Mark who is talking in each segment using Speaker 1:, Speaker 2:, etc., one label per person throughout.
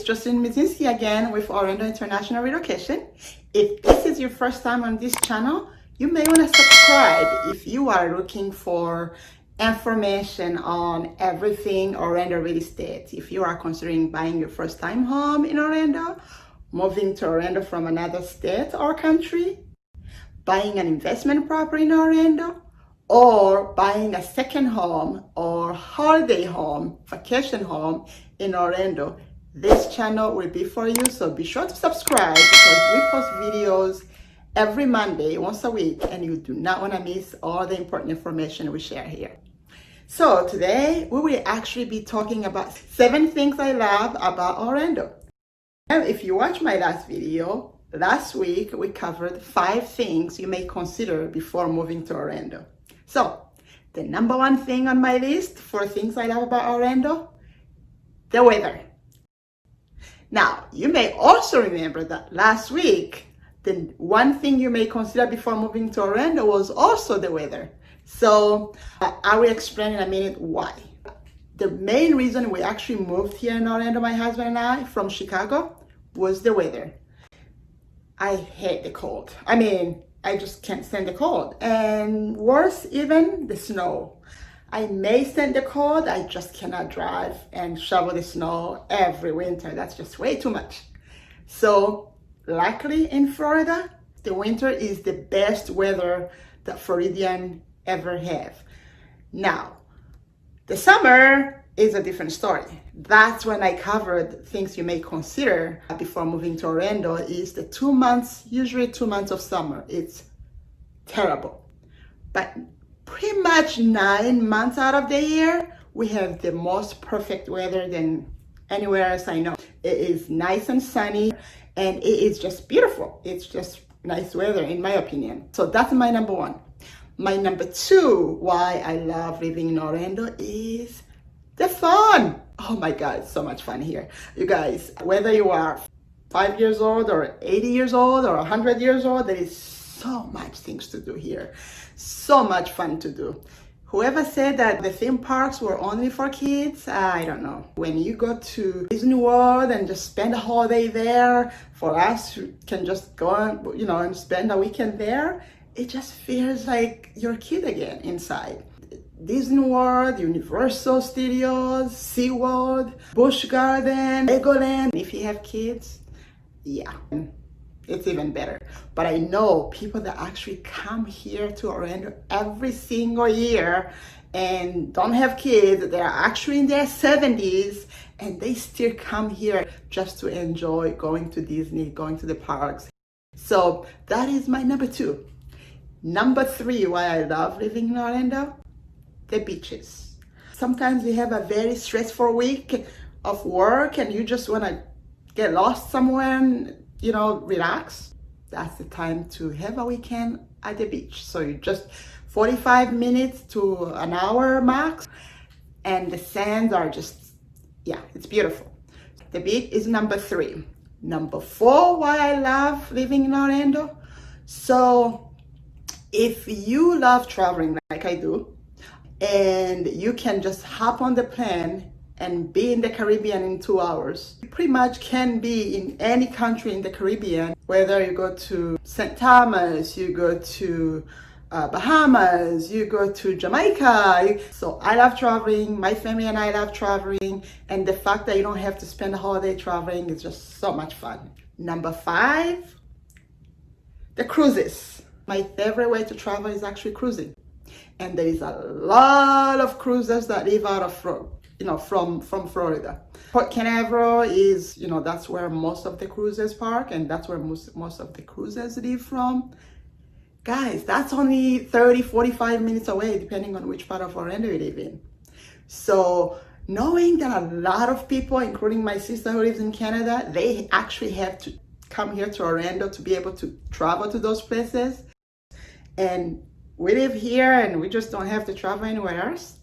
Speaker 1: Joselyne again with Orlando International Relocation. If this is your first time on this channel, you may want to subscribe if you are looking for information on everything Orlando real estate. If you are considering buying your first time home in Orlando, moving to Orlando from another state or country, buying an investment property in Orlando, or buying a second home or holiday home, vacation home in Orlando, this channel will be for you. So be sure to subscribe because we post videos every Monday, once a week, and you do not want to miss all the important information we share here. So today we will actually be talking about 7 things I love about Orlando. And if you watched my last video, last week we covered 5 things you may consider before moving to Orlando. So the number 1 thing on my list for things I love about Orlando, the weather. Now, you may also remember that last week, the one thing you may consider before moving to Orlando was also the weather. So I will explain in a minute why. The main reason we actually moved here in Orlando, my husband and I, from Chicago, was the weather. I hate the cold. I just can't stand the cold. And worse, even the snow. I may stand the cold, I just cannot drive and shovel the snow every winter. That's just way too much. So luckily in Florida, the winter is the best weather that Floridian ever have. Now, the summer is a different story. That's when I covered things you may consider before moving to Orlando is the 2 months, usually 2 months of summer. It's terrible. But pretty much 9 months out of the year, we have the most perfect weather than anywhere else I know. It is nice and sunny and it is just beautiful. It's just nice weather in my opinion. So that's my number 1. My number 2, why I love living in Orlando is the fun. Oh my God, it's so much fun here. You guys, whether you are 5 years old or 80 years old or 100 years old, there is so much things to do here. So much fun to do. Whoever said that the theme parks were only for kids, I don't know. When you go to Disney World and just spend a whole day there, for us who can just go and spend a weekend there, it just feels like you're a kid again inside. Disney World, Universal Studios, SeaWorld, Busch Garden, Legoland. If you have kids, yeah, it's even better. But I know people that actually come here to Orlando every single year and don't have kids. They're actually in their 70s and they still come here just to enjoy going to Disney, going to the parks. So that is my number 2. Number 3, why I love living in Orlando, the beaches. Sometimes you have a very stressful week of work and you just want to get lost somewhere and relax. That's the time to have a weekend at the beach. So you just 45 minutes to an hour max and the sands are just, yeah, it's beautiful. The beach is number 3. Number 4, why I love living in Orlando. So if you love traveling like I do, and you can just hop on the plane and be in the Caribbean in 2 hours. You pretty much can be in any country in the Caribbean, whether you go to St. Thomas, you go to Bahamas, you go to Jamaica. So I love traveling, my family and I love traveling, and the fact that you don't have to spend a whole day traveling is just so much fun. Number 5, the cruises. My favorite way to travel is actually cruising. And there is a lot of cruises that live out of from Florida. Port Canaveral is, that's where most of the cruises park and that's where most of the cruises live from. Guys, that's only 30, 45 minutes away, depending on which part of Orlando you live in. So knowing that a lot of people, including my sister who lives in Canada, they actually have to come here to Orlando to be able to travel to those places. And we live here and we just don't have to travel anywhere else.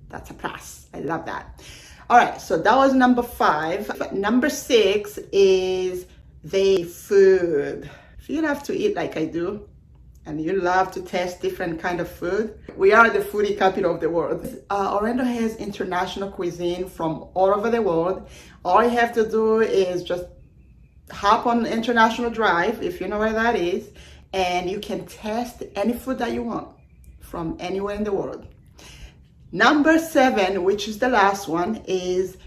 Speaker 1: That's a plus. I love that. All right, so that was number 5. Number 6 is the food. If you have to eat like I do, and you love to test different kind of food, we are the foodie capital of the world. Orlando has international cuisine from all over the world. All you have to do is just hop on International Drive, if you know where that is, and you can test any food that you want from anywhere in the world. Number 7, which is the last one, is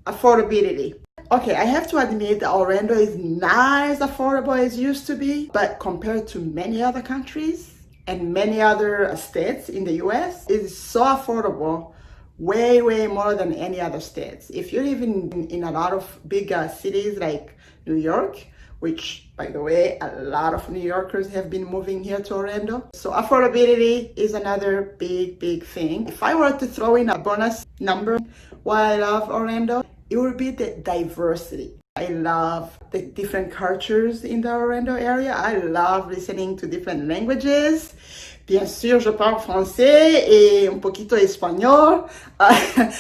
Speaker 1: affordability. Okay, I have to admit that Orlando is not as affordable as it used to be, but compared to many other countries and many other states in the US, it is so affordable, way more than any other states. If you live in a lot of big cities like New York, which, by the way, a lot of New Yorkers have been moving here to Orlando. So affordability is another big thing. If I were to throw in a bonus number why I love Orlando, it would be the diversity. I love the different cultures in the Orlando area. I love listening to different languages. Bien sûr, je parle français et un poquito español.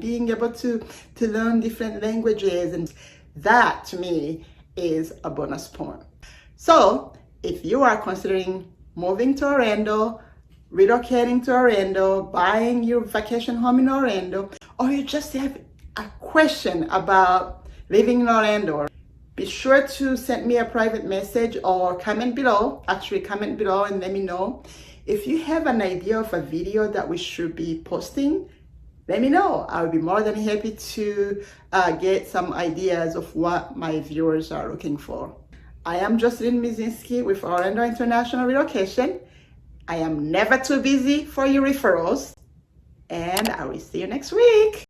Speaker 1: Being able to learn different languages, and that to me is a bonus point. So if you are considering moving to Orlando, relocating to Orlando, buying your vacation home in Orlando, or you just have a question about living in Orlando, be sure to send me a private message or comment below. Actually, comment below and let me know. If you have an idea of a video that we should be posting, let me know. I will be more than happy to get some ideas of what my viewers are looking for. I am Joselyne Mizinski with Orlando International Relocation. I am never too busy for your referrals, and I will see you next week.